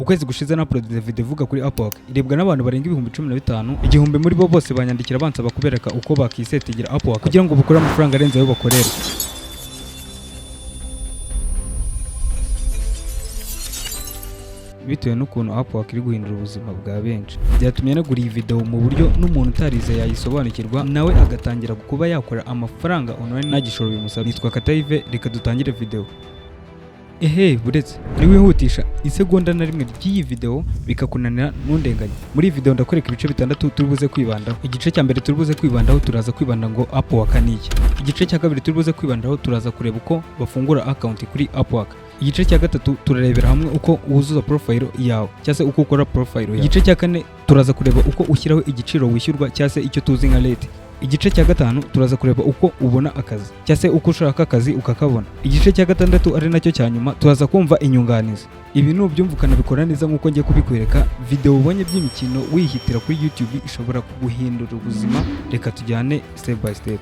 ukwezi gushize na upload video ivuga kuri Upwork irebwa n'abantu barenga 15,000 igihumbi muri bo bose banyandikira bansaba kubereka uko bakisetingira Upwork kugira ngo bukore amafaranga arenze ayo bakorera. Bitewe n'ukuntu Upwork iri guhindura ubuzima bwa benshi, byatumye nagura iyi video mu buryo n'umuntu utarize yayisobanukirwa nawe agatangira kuba yakora amafaranga online nta gishoro bimusaba. Nitwa Kataive, reka dutangire video. Buretse niwihutisha isegonda na rimwe ry'iyi video bikakunanira ntundenganye. Muri iyi video ndakwereka ibice bitandatu turibuze kwibandaho. Igice cya mbere turibuze kwibandaho turaza kwibanda ngo Upwork ni iki. Igice cya kabiri turibuze kwibandaho turaza kureba uko bafungura account kuri Upwork. Igice cya gatatu turarebera hamwe uko wuzuza profile yawe cyangwa se uko ukora profile yawe. Igice cya kane turaza kureba uko ushyiraho igiciro wishyurwa cyangwa se icyo tuzi nka rate. Igice cya gatanu turaza kureba uko ubona akazi cyangwa se uko ushaka akazi ukakabona. Igice cya gatandatu ari nacyo cya nyuma turaza kumva inyunganizi. Ibi nubyumvukana bikora neza nk'uko ngiye kubikwereka. Video ubonye by'imikino wihitira kuri YouTube ishobora kuguhindura ubuzima. Reka tujyane step by step.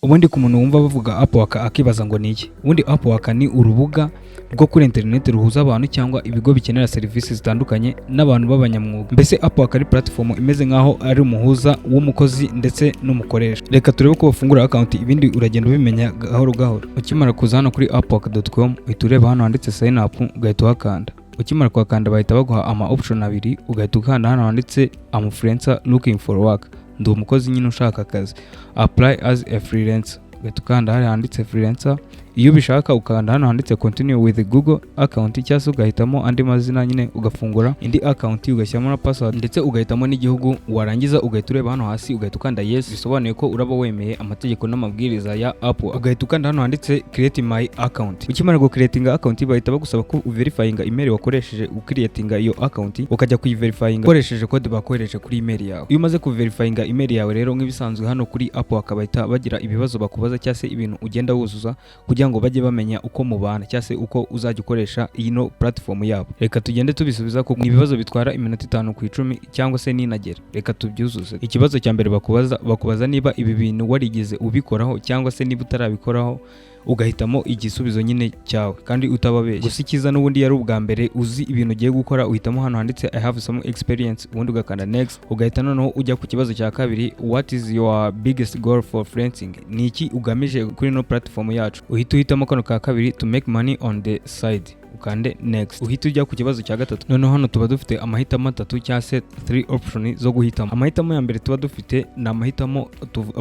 Ubundi ku muntu wumva bavuga Upwork akibaza ngo ni iki. Ubundi Upwork ni urubuga rwo kuri internet ruhuza abantu cyangwa ibigo bikenera serivisi zitandukanye n'abantu b'abanyamwuga. Mbese Upwork ari platform imeze nkaho ari umuhuza w'umukozi ndetse n'umukoresha. Reka turebe ko bafungura account, ibindi uragenda ubimenya gahoro gahoro. Ukimara kuza hano kuri upwork.com uhita ureba hano handitse sign up, ugahita uhakanda. Ukimara kuhakanda bahita baguha ama option abiri, ugahita ukanda hano handitse am freelancer looking for work. Ndi umukozi nyine ushaka akazi. Apply as a freelancer. Ugahita ukanda hano handitse freelancer. Iyo ubishaka ukanda hano handitse continue with Google account cyangwa se ugahitamo andi mazina nyine ugafungura indi account ugashyiramo na password ndetse ugahitamo n'igihugu. Warangiza ugahita ureba hano hasi ugahita ukanda yes, bisobanuye ko uraba wemeye amategeko n'amabwiriza ya Upwork. Ugahita ukanda hano handitse create my account. Ukimara go creating account bahita bagusaba ko verifying email wakoresheje ucreating iyo account, ukajya kuyiverifying ukoresheje code bakoresheje kuri email yawe. Iyo umaze kuverifying email yawe rero nk'ibisanzwe hano kuri Upwork bahita bagira ibibazo bakubaza cyangwa se ibintu ugenda wuzuza kugira ngo bajye bamenya uko mubana cyangwa se uko uzajya ukoresha ino platform yabo. Reka tugende tubisubiza kuko ni ibibazo bitwara iminota 5 ku 10 cyangwa se ninagera. Reka tubyuzuze. Ikibazo cya mbere bakubaza niba ibi bintu warigeze ubikoraho cyangwa se niba utarabikoraho, ugahitamo igisubizo nyine cyawe kandi utababeshye. Gusa ikiza n'ubundi yari ubwa mbere uzi ibintu ugiye gukora, uhitamo hano handitse I have some experience, ubundi ugakanda next. Ugahita noneho ujya ku kibazo cya kabiri, what is your biggest goal for freelancing? Ni iki ugamije kuri no platform yacu? Uhita uhitamo kano ka kabiri, to make money on the side, ukande next. Uhita ujya ku kibazo cya gatatu. Noneho hano tuba dufite amahitamo 3 cyangwa se 3 option zo guhitamo. Amahitamo ya mbere tuba dufite ni amahitamo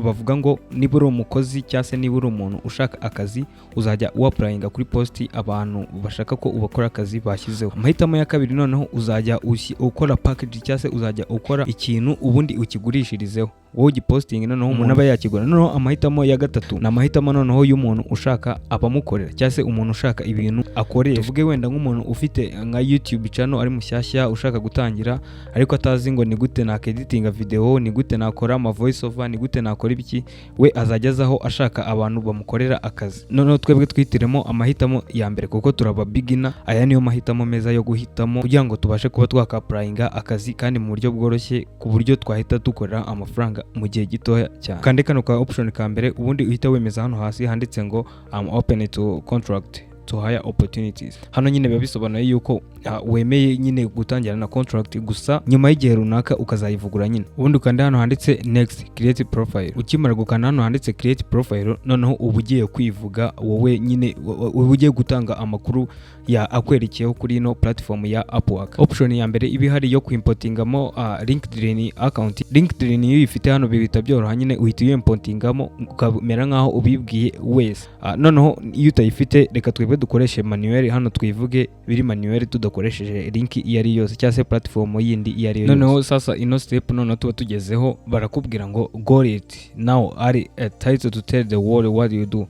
bavuga ngo niba uri umukozi cyangwa se niba uri umuntu ushaka akazi uzajya uapplyinga kuri posti abantu bashaka ko ubakora akazi bashyizeho. Amahitamo ya kabiri noneho uzajya ukora package cyangwa se uzajya ukora ikintu ubundi ukigurishirizeho wowe ugiposting noneho umuntu aba yakigura. Noneho amahitamo ya gatatu ni amahitamo noneho y'umuntu ushaka abamukorera cyangwa se umuntu ushaka ibintu akoresha. Tuvuge wenda nk'umuntu ufite nka YouTube channel ari mushyashya ushaka gutangira ariko atazi ngo ni gute na editing video, ni gute nakora ama voice over, ni gute nakora ibiki, we azajyazaho ashaka abantu bamukorera akazi. Noneho twebwe twitiremo amahitamo ya mbere kuko turaba beginner. Aya niyo mahitamo meza yo guhitamo kugira ngo tubashe kuba twakapplyinga akazi kandi mu buryo bworoshye ku buryo twahita dukorera amafaranga mu gihe gitoya cyane. Kandi kano ka option ka mbere ubundi uhita wemeza hano hasi handitse ngo I'm open to contract to hire opportunities. Hano nyine biba bisobanuye yuko wemeye nyine gutangira na contract gusa nyuma y'igihe runaka ukazayivugura nyine. Ubundi ukanda hano handitse next, create profile. Ukimara gukanda hano handitse create profile noneho uba ugiye kwivuga wowe nyine, ugiye gutanga amakuru ya akwerekeyeho kuri ino platform ya Upwork. Option ya mbere ibi hari yo kuimportingamo LinkedIn account. LinkedIn iyo ifite hano bibita byoroha nyine uhita uyimportingamo ukamera nkaho ubibwiye wese. Noneho iyo utayifite reka twebwe dukoreshe manuel. Hano twivuge biri manuel tudakoresheje link iyo ari yose cyangwa se platform yindi iyo ari yose. Noneho sasa ino step noneho tuba tugezeho barakubwira ngo go it now are a title to tell the world what you do.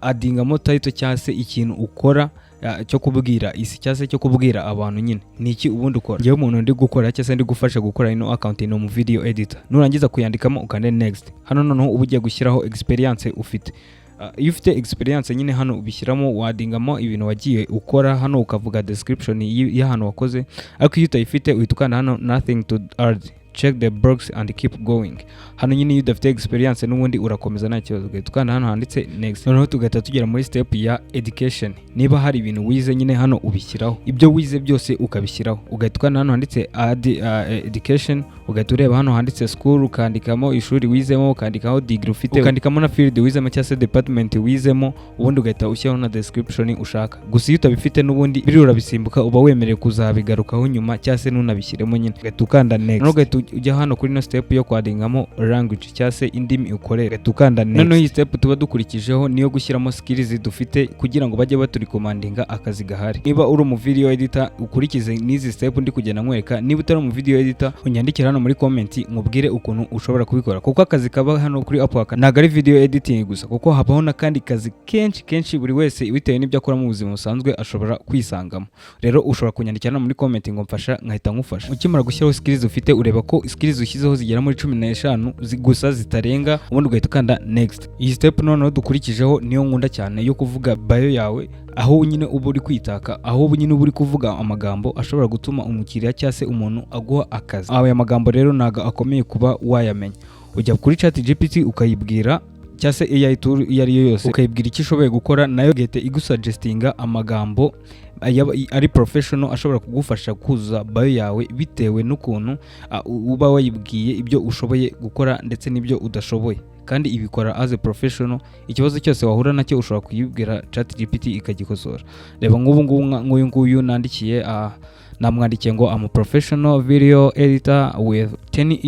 Adingamo title cyangwa se ikintu ukora cyo kubwira isi cyangwa se cyo kubwira abantu nyine ni iki ubundi ukora. Ngewe umuntu ndi gukora cyangwa se ndi gufasha gukora ino account no mu video editor. Nurangiza kuyandikamo ukande next. Hano noneho uba ugiye gushyiraho experience ufite. Iyo ufite experience nyine hano ubishyiramo wadingamo ibintu wagiye ukora. Hano ukavuga description y'ahantu wakoze. Ariko iyo utayifite uhita ukanda hano nothing to add check the box and keep going. Hano nyine iyo udafite experience n'ubundi urakomeza nta kibazo, ugahita ukanda hano handitse next. Noneho tugahita tugera muri step ya education. Niba hari ibintu wize nyine hano ubishyiraho, ibyo wize byose ukabishyiraho, ugahita ukanda hano handitse add education, ugahita ureba hano handitse school, ukandikamo ishuri wizemo, ukandikaho degree ufite, ukandikamo na field wizemo cyangwa se department wizemo, ubundi ugahita ushyiraho na description ushaka. Gusa iyo utabifite n'ubundi biri urabisimbuka, uba wemerewe kuzabigarukaho nyuma cyangwa se nunabishyiremo nyine, ugahita ukanda next. Noneho ugahita ujya hano kuri no step yo kwadingamo language cyangwa se indimi ukorera, ugahita ukanda next. Noneho iyi step tuba dukurikijeho niyo gushyiramo skills dufite kugira ngo bajye baturikomandinga akazi gahari. Niba uri mu video editor ukurikize n'izi step ndi kugenda nkwereka, niba utari mu video editor unyandikira hano muri comment nkubwire ukuntu ushobora kubikora, kuko akazi kaba hano kuri Upwork ntabwo ari video editing gusa, kuko habaho n'akandi kazi kenshi buri wese bitewe n'ibyo akora mu buzima busanzwe ashobora kwisangamo. Rero ushobora kunyandikira hano muri comment ngo mfasha, nkahita nkufasha. Ukimara gushyiraho skills ufite ureba ko skills ushyizeho zigera muri 15 gusa zitarenga, ubundi ugahita ukanda next. Iyi step noneho dukurikijeho niyo nkunda cyane yo kuvuga bio yawe, aho nyine uba uri kwitaka, aho nyine uba uri kuvuga amagambo ashobora gutuma umukiriya cyangwa se umuntu aguha akazi. Aya magambo rero ntago akomeye kuba wayamenya. Ujya kuri ChatGPT ukayibwira cyangwa se AI tool iyo ari yo yose, ukayibwira icyo ishoboye gukora, nayo gete igusuggestinga amagambo ari professional ashobora kugufasha kuzuza bio yawe bitewe n'ukuntu uba wayibwiye ibyo ushoboye gukora ndetse n'ibyo udashoboye, kandi ibikora as a professional. Ikibazo cyose wahura nacyo ushobora kuyibwira ChatGPT ikagikosora. Reba nk'uyu nguyu nandikiye, namwandikiye ngo I'm a professional video editor with 10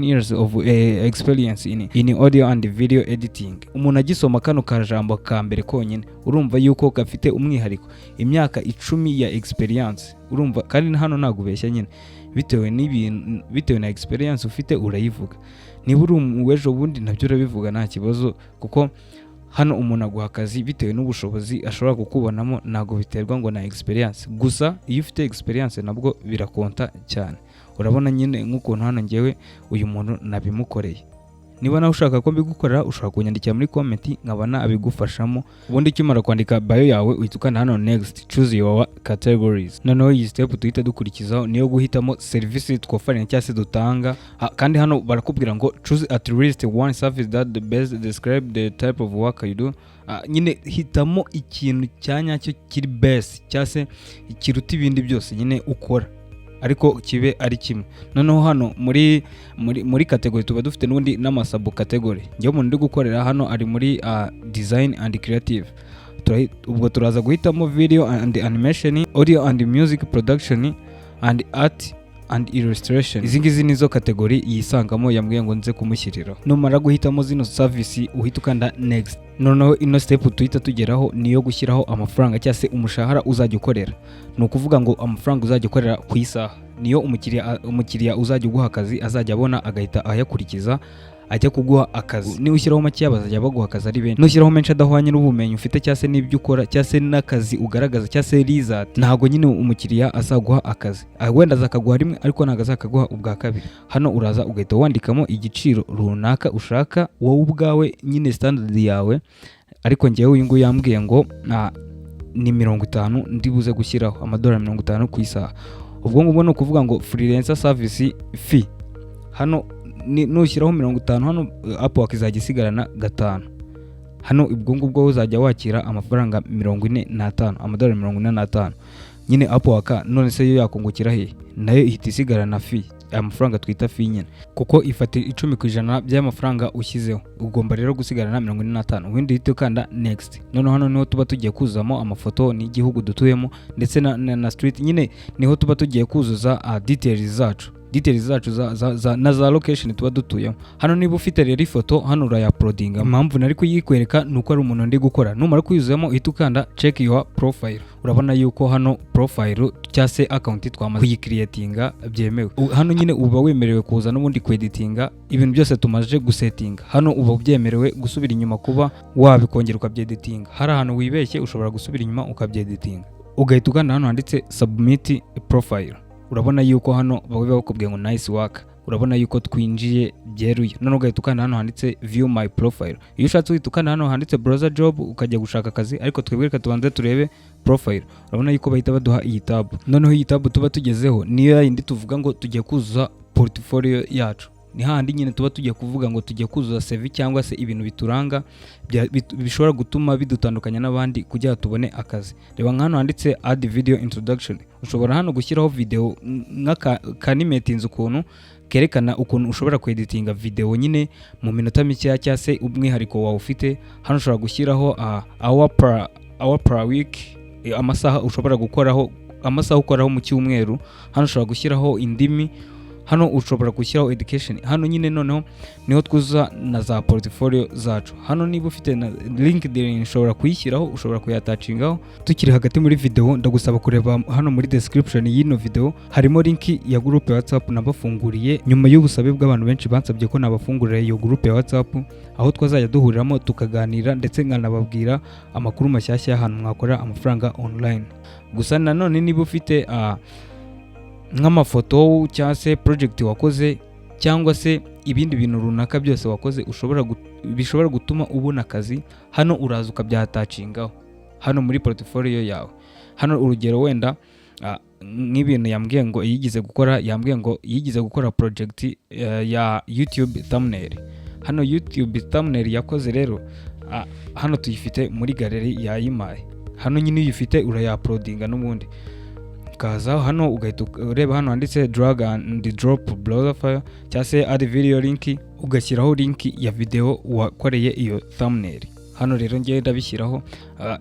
years of experience in audio and video editing. Umuntu agisoma kano kajambo ka mbere konyine urumva yuko gafite umwihariko, imyaka 10 ya experience. Urumva kandi hano nagubeshya nyine, bitewe na experience ufite urayivuga. Niba uri uwejo bundi nabyo urabivuga nta kibazo, kuko hano umuntu aguha akazi bitewe n'ubushobozi ashobora kukubonamo, ntago biterwa ngo na experience gusa. Iyo ufite experience nabwo birakonta cyane. Urabona nyine nk'ukuntu hano ngewe uyu muntu nabimukoreye. Niba nawe ushaka ko mbigukorera ushobora kunyandikira muri comment nkabana abigufashamo. Ubundi ukimara kwandika bio yawe uhita ukanda hano next, choose your categories. Noneho iyi step tuhita dukurikizaho niyo guhitamo service twofarina cyangwa se dutanga, kandi hano barakubwira ngo choose at least one service that the best describe the type of work you do. Nyine hitamo ikintu cyanyacyo kiri best cyangwa se kiruta ibindi byose nyine ukora, ariko kibe ari kimwe. Noneho hano muri category tuba dufite n'ubundi n'amasabu category. Njye umuntu ndi gukorera hano ari muri design and creative. Ubwo turaza guhitamo video and animation, audio and music production, and art and illustration. Izi ngizi nizo category yisangamo yambwiye ngo nze kumushyirira. Numara guhitamo zino service uhita ukanda next. Noneho ino step tuhita tugeraho niyo gushyiraho amafaranga cyangwa se umushahara uzajya ukorera. Ni ukuvuga ngo amafaranga uzajya ukorera ku isaha niyo umukiriya uzajya uguha akazi azajya abona agahita ayakurikiza ajya kuguha akazi. Niba ushyiraho make bazajya baguha akazi ari benshi. Nushyiraho menshi adahwanye n'ubumenyi ufite cyangwa se n'ibyo ukora cyangwa se n'akazi ugaragaza cyangwa se result, ntago nyine umukiriya azaguha akazi. Wenda azakaguha rimwe ariko ntago azakaguha ubwa kabiri. Hano uraza ugahita wandikamo igiciro runaka ushaka wowe ubwawe nyine standard yawe, ariko ngewe uyu nguyu yambwiye ngo ni 50 ndibuze gushyiraho amadolari 50 ku isaha. Ubwo ngubwo no kuvuga ngo freelancer service fee. Hano nushyiraho 50 hano Upwork izajya isigarana 5. Hano ubwo ngubwo uzajya wakira amafaranga 45 amadolari 45. Nyine Upwork none se yo yakungukira he? Nayo ihita isigarana fee, amafaranga twita fee nyine, kuko ifata 10% by'amafaranga ushyizeho. Ugomba rero gusigarana 45. Ubundi uhita ukanda next. Noneho hano niho tuba tugiye kuzamo amafoto n'igihugu dutuyemo ndetse na street, nyine niho tuba tugiye kuzuza details zacu na za location tuba dutuyemo. Hano niba ufite rero ifoto hano urayaploadinga. Impamvu nari kuyikwereka nuko ari umuntu ndi gukora. Numara kuyuzamo uhita ukanda check your profile. Urabona yuko hano profile cyangwa se account twamaze kuyicreatinga byemewe. Hano nyine uba wemerewe kuza n'ubundi kweditinga ibintu byose tumaje gusettinga. Hano uba byemerewe gusubira inyuma kuba wabikongera ukabyeditinga. Hari ahantu wibeshye ushobora gusubira inyuma ukabyeditinga. Ugahita ugana hano handitse submit profile. Urabona yuko hano bawe bakubwiye ngo nice work. Urabona yuko twinjiye byeruye. None ugahita ukanda hano handitse view my profile. Iyo ushatse uhita ukanda hano handitse browser job ukajya gushaka akazi, ariko twebwe reka tubanze turebe profile. Urabona yuko bahita baduha iyi tab. Noneho iyi tab tuba tugezeho niyo yindi tuvuga ngo tugiye kuzuza portfolio yacu. Ni handi nyine tuba tugiye kuvuga ngo tugiye kuzuza CV cyangwa se ibintu bituranga bishobora gutuma bidutandukanya n'abandi kugira tubone akazi. Reba nk'hano handitse add video introduction. Ushobora hano gushyiraho video nk'akanimetinze ukuntu kerekana ukuntu ushobora kweditinga video nyine mu minota mike cyangwa se umwihariko wawe ufite. Hano ushobora gushyiraho hour per week, amasaha ushobora gukoraho, amasaha ukoraho mu cyumweru. Hano ushobora gushyiraho indimi, hano ushobora gushyiraho education. Hano nyine noneho niho twuzuza na za portfolio zacu. Hano niba ufite na LinkedIn ushobora kuyishyiraho, ushobora kuyatacingaho. Tukiri hagati muri video, ndagusaba kureba hano muri description y'ino video, harimo link ya group ya WhatsApp nabafunguriye nyuma y'ubusabe bw'abantu benshi bansabye ko nabafungurira iyo group ya WhatsApp, aho twazajya duhuriramo tukaganira ndetse nkanababwira amakuru mashyashya y'ahantu mwakora amafaranga online. Gusa nanone niba ufite nk'amafoto cyangwa se project wakoze cyangwa se ibindi bintu runaka byose wakoze bishobora gutuma ubona akazi, hano uraza ukabyatacingaho hano muri portfolio yawe. Hano urugero wenda nk'ibintu yambwiye ngo yigize gukora project ya YouTube thumbnail. Hano YouTube thumbnail yakoze rero hano tuyifite muri gallery yayimaye. Hano nyine uyifite uraya-uploadinga n'ubundi kaza hano ugahita ureba hano handitse drag and drop browser file cyangwa se add video link, ugashyiraho link ya video wakoreye iyo thumbnail. Hano rero ngiye ndabishyiraho.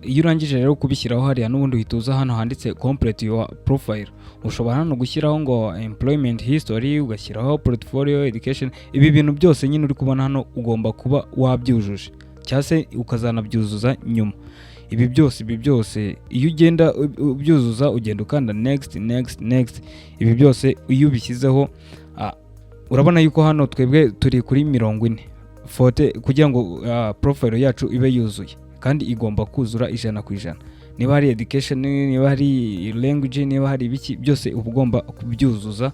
Iyo urangije rero kubishyiraho hariya n'ubundi uhituza hano handitse complete your profile. Ushobora hano gushyiraho ngo employment history, ugashyiraho portfolio, education. Ibi bintu byose nyine uri kubona hano ugomba kuba wabyujuje cyangwa se ukazanabyuzuza nyuma. Ibi byose iyo ugenda ubyuzuza ugenda ukanda next. Ibi byose iyo ubishyizeho urabona yuko hano twebwe turi kuri 40 kugira ngo profile yacu ibe yuzuye, kandi igomba kuzura 100%. Niba hari education, niba hari language, niba hari ibiki byose ugomba kubyuzuza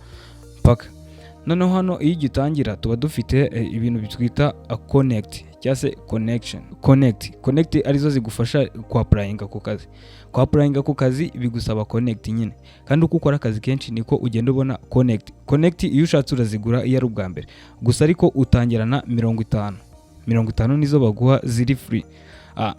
paka. Noneho hano iyo ugitangira tuba dufite ibintu bitwita connect cyangwa se connection. Connect arizo zigufasha ku-applyinga ku kazi. Ku-applyinga ku kazi bigusaba connect nyine, kandi uko ukora akazi kenshi niko ugenda ubona connect. Iyo ushatse urazigura iyo ari ubwa mbere gusa, ariko utangirana 50 nizo baguha ziri free.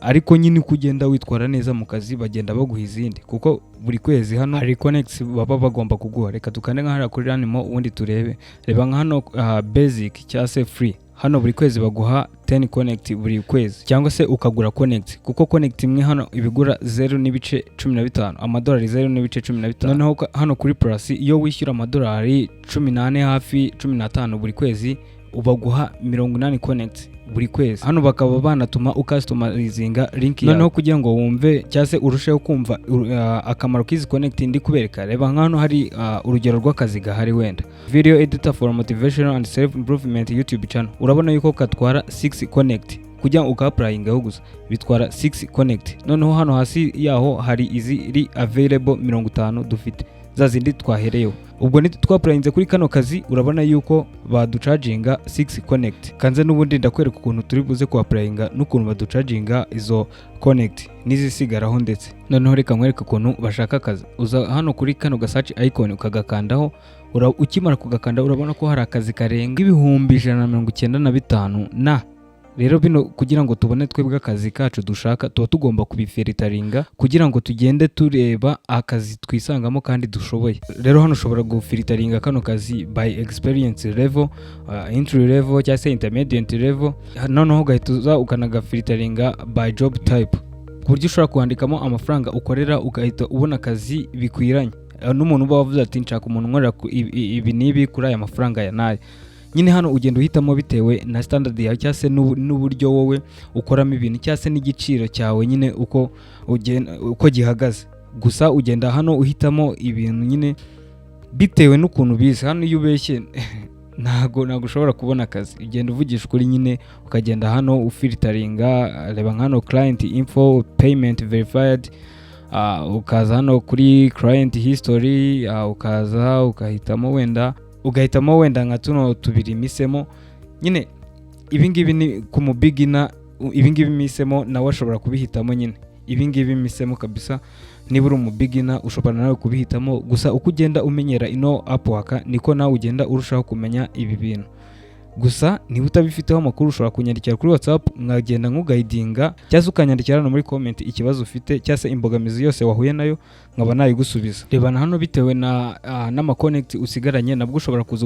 Ariko nyine uko ugenda witwara neza mu kazi bagenda baguha izindi, kuko buri kwezi hano hari connects baba bagomba kuguha. Reka tukande nka hariya kuri ranimo ubundi turebe. Reba nka hano basic cyangwa se free. Hano buri kwezi baguha 10 connect buri kwezi, cyangwa se ukagura connect, kuko connect imwe hano ibigura 0.15 amadolari, 0.15. Noneho hano kuri plus iyo wishyura amadolari 18 hafi 15 buri kwezi ubaguha 80 connect buri kwezi. Hano bakaba banatuma ukastomerizinga link yawe. Noneho kugira ngo wumve cyangwa se urusheho kumva akamaro k'izi connect ndi kubereka, reba nk'hano hari urugero rw'akazi gahari wenda video editor for motivational and self improvement YouTube channel. Urabona yuko katwara 6 connect kugira ngo uka-applyingaho gusa bitwara 6 connect. Noneho hano hasi yaho hari izi available 50 dufite za zindi twahereyeho. Ubwo twa-applyinze kuri kano kazi urabona yuko baducharginga 6 connect. Kanze n'ubundi ndakwereka ukuntu turi buze ku-applyinga n'ukuntu baducharginga izo connect n'izisigaraho ndetse. Noneho reka nkwereka ukuntu bashaka akazi. Uza hano kuri kano gasearch icon ukagakandaho. Ukimara kugakanda urabona ko hari akazi karenga 195 na rero bino kugira ngo tubone twebwe akazi kacu dushaka tuba tugomba kubifilteringa kugira ngo tugende tureba akazi twisangamo kandi dushoboye. Rero hano ushobora gufilteringa kano kazi by experience level, entry level cyangwa se intermediate level. Noneho ugahita ukanagafilteringa by job type, ku buryo ushobora kuhandikamo amafaranga ukorera ugahita ubona akazi bikwiranye n'umuntu uba wavuze ati nshaka umuntu nkorera ibi n'ibi kuri aya mafaranga ya nayo. Nyine hano ugenda uhitamo bitewe na standard yawe cyangwa se n'uburyo wowe ukoramo ibintu cyangwa se n'igiciro cyawe nyine uko gihagaze. Gusa ugenda hano uhitamo ibintu nyine bitewe n'ukuntu bize. Hano iyo ubeshye ntago ushobora kubona akazi. Ugenda uvugisha ukuri nyine ukagenda hano ufilteringa. Reba hano client info, payment verified, ukaza hano kuri client history, ukaza ugahitamo wenda nka tuno tubiri misemo. Nyine ibingibi ni ku mu beginner, ibingibi misemo nawe ashobora kubihitamo nyine. Ibingibi misemo kabisa niba uri umu beginner ushobora nawe kubihitamo, gusa uko ugenda umenyera ino Upwork niko nawe ugenda urushaho kumenya ibi bintu. Gusa niba utabifiteho amakuru ushobora kunyandikira kuri WhatsApp nkagenda nk'uguidinga, cyangwa se ukanyandikira hano muri comment ikibazo ufite cyangwa se imbogamizi yose wahuye nayo nkaba nayigusubiza. Rebana hano bitewe n'ama connect usigaranye nabwo ushobora kuza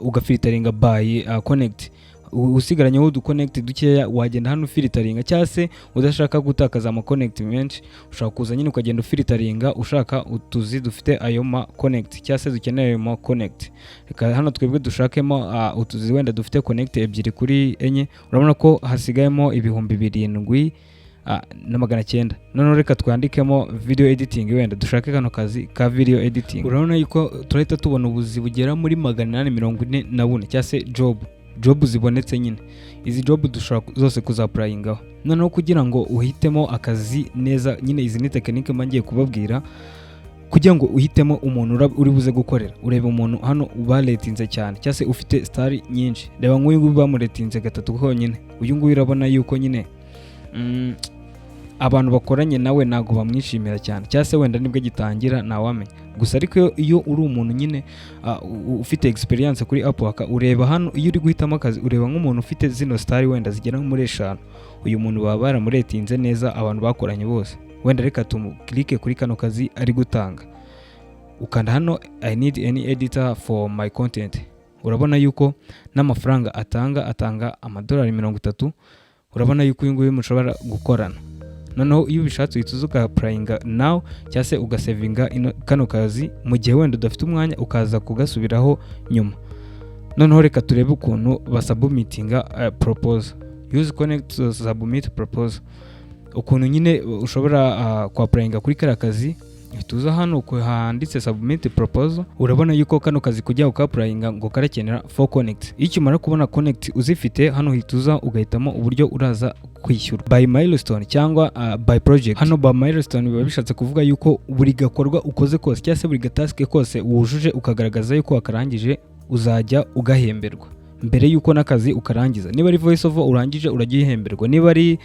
ugafilteringa by connect. Usigaranye udu connect dukeya wagenda hano filteringa, cyangwa se udashaka gutakaza ama connect menshi ushaka kuza nyine ukagenda ufilteringa ushaka utuzi dufite ayo ma connect, cyangwa se dukeneye ayo ma connect. Reka hano twebwe dushakemo utuzi wenda dufite connect ebyiri kuri enye, urabona ko hasigayemo 7,900. None reka twandikemo video editing, wenda dushake kano kazi ka video editing. Urabona yuko turahita tubona ubuzi bugera muri 844 cyangwa se job zibonetse nyine. Izi job dushobora zose kuzaprayingaho. Noneho kugira ngo uhitemo akazi neza, nyine izi ni technique mangiye kubabwira, kugira ngo uhitemo umuntu uri buze gukorera, ureba umuntu hano ubaletinze cyane cyangwa se ufite star nyinshi. Reba nk'uyu nguyu bamuretinze 3 honyine, uyu nguyu urabona yuko nyine abantu bakoranye nawe nago bamwishimira cyane, cyangwa se wenda nibwo gitangira ntawamenya. Gusa ariko iyo uri umuntu nyine ufite experience kuri Upwork, ureba hano iyo uri guhitamo akazi ureba nk'umuntu ufite zino star wenda zigera muri 5, uyu muntu baba baramuretinze neza abantu bakoranye bose. Wenda reka tumukilike kuri kano kazi ari gutanga, ukanda hano I need any editor for my content. Urabona yuko n'amafaranga atanga $30. Urabona yuko uyu nguyu mushobora gukorana. Noneho iyo ubishatse uhita ukaprayinga now cyangwa se ugasevinga kano kazi mu gihe wenda udafite umwanya ukaza kugasubiraho nyuma. Noneho reka turebe ukuntu basubmitinga proposal. Use connect to submit proposal. Ukuntu nyine ushobora kwaprayinga kuri kara kazi, tuza hano handitse submit proposal. Urabona yuko kano kazi kujya ukaprayinga ngo karakenera 4 connect. Iyo ukimara kubona connect uzifite hano hituza ugahitamo uburyo uraza kwishyura by milestone cyangwa by project. Hano by milestone biba bishatse kuvuga yuko buri gakorwa ukoze kose cyangwa se buri task kose wujuje ukagaragaza yuko wakarangije uzajya ugahemberwa mbere yuko nakazi ukarangiza. Niba ari voice over urangije uragihemberwa, niba ari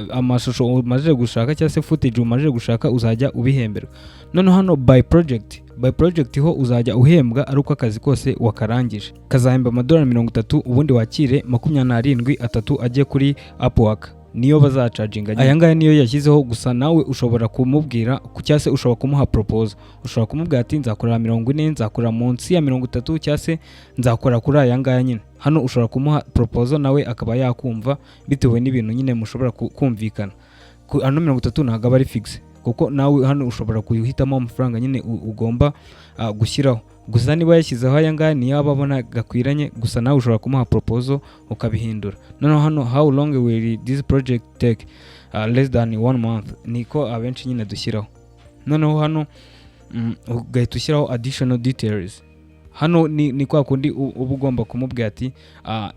amashusho umaze gushaka cyangwa se footage umaze gushaka uzajya ubihemberwa. None hano by project ho uzajya uhembwa ari uko akazi kose wakarangije. Kazahemba $30 ubundi wakire 27 agiye kuri Upwork, niyo bazacharginga. Aya ngaya niyo yashyizeho, gusa nawe ushobora kumubwira cyangwa se ushobora kumuha proposal. Ushobora kumubwira ati nzakora 40, nzakora munsi ya 30 cyangwa se nzakora kuri aya ngaya nyine. Hano ushobora kumuha proposal nawe akaba yakumva bitewe n'ibintu nyine mushobora kumvikana. Hano 30 ntabwo aba ari fixe, kuko nawe hano ushobora kuhitamo amafaranga nyine ugomba gushyiraho. Gusa niba yashyizeho aya ngaya niyo ababona gakwiranye, gusa nawe ushobora kumuha proposal ukabihindura. Noneho hano how long will this project take? Less than 1 month, niko abenshi nyine dushyiraho. Noneho hano ugahita ushyiraho additional details. Hano ni kwa kundi uba ugomba kumubwira ati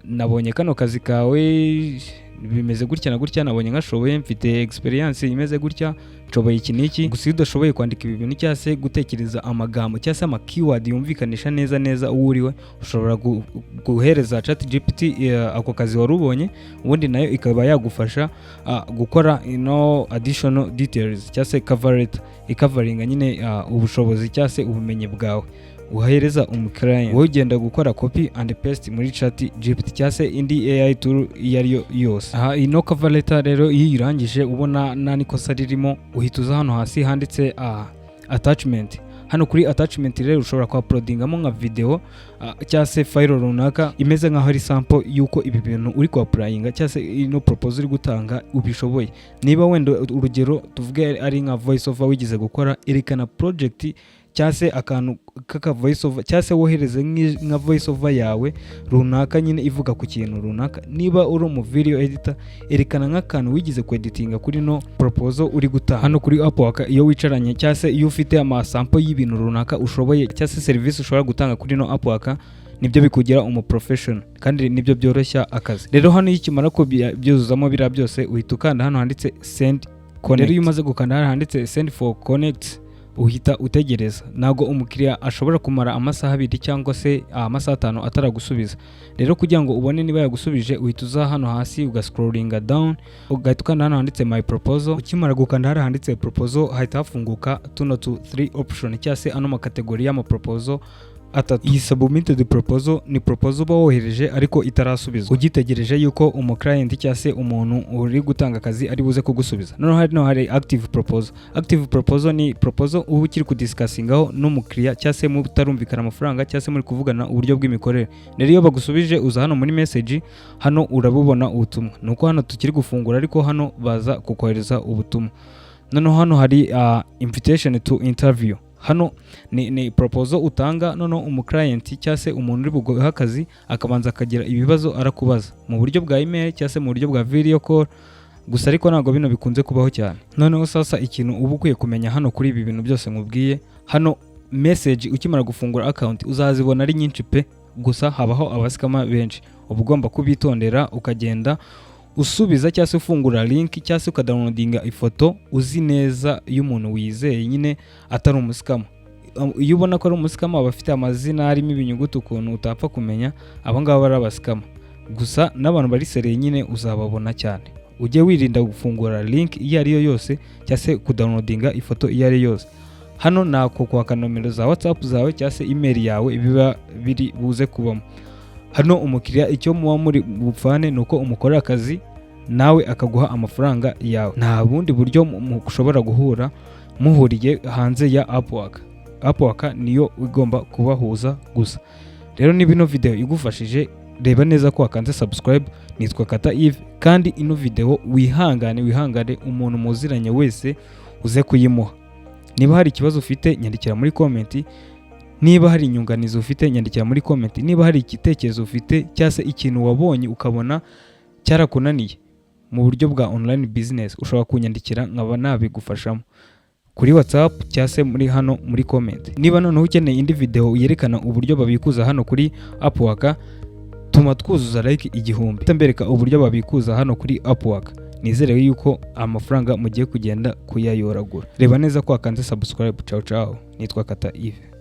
nabonye kano kazi kawe bimeze gutya na gutya, nabonye ngashoboye, mfite experience imeze gutya, nshoboye iki niki. Gusa udashoboye kwandika ibi bintu cyangwa se gutekereza amagambo cyangwa se ama keyword yumvikanisha neza uwo uriwe, ushobora guhereza ChatGPT ako kazi warubonye, ubundi nayo ikaba yagufasha gukora additional details cyangwa se cover letter icoveringa nyine ubushobozi cyangwa se ubumenyi bwawe. Uhereza umukiriya wowe ugenda gukora copy and paste muri ChatGPT cyangwa se indi AI tool iyo ariyo yose. Ino cover letter rero iyo irangije ubona nta nikosa ririmo, uhituza hano hasi handitse attachment. Hano kuri attachment rero ushobora kwa-uploadingamo nka video cyangwa se file runaka imeze nkaho ari sample yuko ibi bintu uri kwa-applyinga cyangwa se ino proposal uri gutanga ubishoboye. Niba wenda urugero tuvuge ari nka voice over wigize gukora, erekana project cyangwa se akantu kaka voice over cyangwa se wohereze nka voice over yawe runaka nyine ivuga ku kintu runaka. Niba uri mu video editor, erekana nk'akantu wigize ku editinga kuri no proposal uri gutanga. Hano kuri Upwork iyo wicaranye cyangwa se iyo ufite ama sample y'ibintu runaka ushoboye cyangwa se service ushobora gutanga kuri no Upwork, nibyo bikugira umu professional kandi nibyo byoroshya akazi. Rero hano ikimara ko byuzuzamo bira byose uhita ukanda hano handitse send connect. Rero iyo umaze gukanda hano handitse send for connect uhita utegereza. Ntago umukiriya ashobora kumara amasaha 2 cyangwa se amasaha 5 ataragusubiza. Rero kugira ngo ubone niba yagusubije uhita uza hano hasi ugascrollinga down, ugahita ukanda hano handitse my proposal. Ukimara gukanda hano handitse proposal hahita hafunguka tuno 3 option cyangwa se ano makategori y'ama proposal atatu. Iyi submitted proposal ni proposal uba wohereje ariko itarasubizwa, ugitegereje yuko umuklayenti cyangwa se umuntu uri gutanga akazi ari buze kugusubiza. Noneho hari active proposal. Active proposal ni proposal uba ukiri kudiscussingaho n'umukiriya cyangwa se mutarumvikana amafaranga cyangwa se muri kuvugana uburyo bw'imikorere. Rero iyo bagusubije uza hano muri message, hano urabubona ubutumwa. Nuko hano tukiri gufungura ariko hano baza kukohereza ubutumwa. Noneho hano hari invitation to interview. Hano ni proposal utanga, noneho umuklayenti cyangwa se umuntu uri buguha akazi akabanza akagira ibibazo arakubaza mu buryo bwa email cyangwa se mu buryo bwa video call, gusa ariko ntabwo bino bikunze kubaho cyane. Noneho sasa ikintu uba ukwiye kumenya hano kuri ibi bintu byose nkubwiye, hano message ukimara gufungura account uzazibona ari nyinshi pe, gusa habaho abasikama benshi. Uba ugomba kubitondera ukagenda usubiza cyangwa se ufungura link cyangwa se ukadownloadinga ifoto uzi neza y'umuntu wizeye nyine atari umusikama. Iyo ubona ko ari umusikama aba afite amazina harimo ibinyuguti ukuntu utapfa kumenya, abo ngabo ari abasikama. Gusa n'abantu bari sereye nyine uzababona cyane. Ujye wirinda gufungura link iyo ari yo yose cyangwa se kudownloadinga ifoto iyo ari yose. Hano nako kwaka nomero za WhatsApp zawe cyangwa se email yawe biba biri buze kubamo. Hano umukiriya icyo muba muri bupfane nuko umukorera akazi nawe akaguha amafaranga yawe. Nta bundi buryo mushobora guhura muhuriye hanze ya Upwork. Upwork niyo igomba kubahuza gusa. Rero ni bino video igufashije, reba neza ko wakanze subscribe. Nitwa Kata Yves, kandi ino video wihangane umuntu muziranye wese uze kuyimuha. Niba hari ikibazo ufite nyandikira muri comment. Niba hari inyunganizi ufite nyandikira muri comment. Niba hari igitekerezo ufite cyangwa se ikintu wabonye ukabona cyarakunaniye mu buryo bwa online business, ushobora kunyandikira nkaba nabigufashamo kuri WhatsApp cyangwa se muri hano muri comment. Niba noneho ukeneye indi video yerekana uburyo babikuza hano kuri Upwork, tuma twuzuza like 1000 tambereka uburyo babikuza hano kuri Upwork. Nizere yuko amafaranga mugiye kugenda kuyayoragura. Reba neza ko wakanze subscribe. Ciao ciao. Nitwa Kata Yves.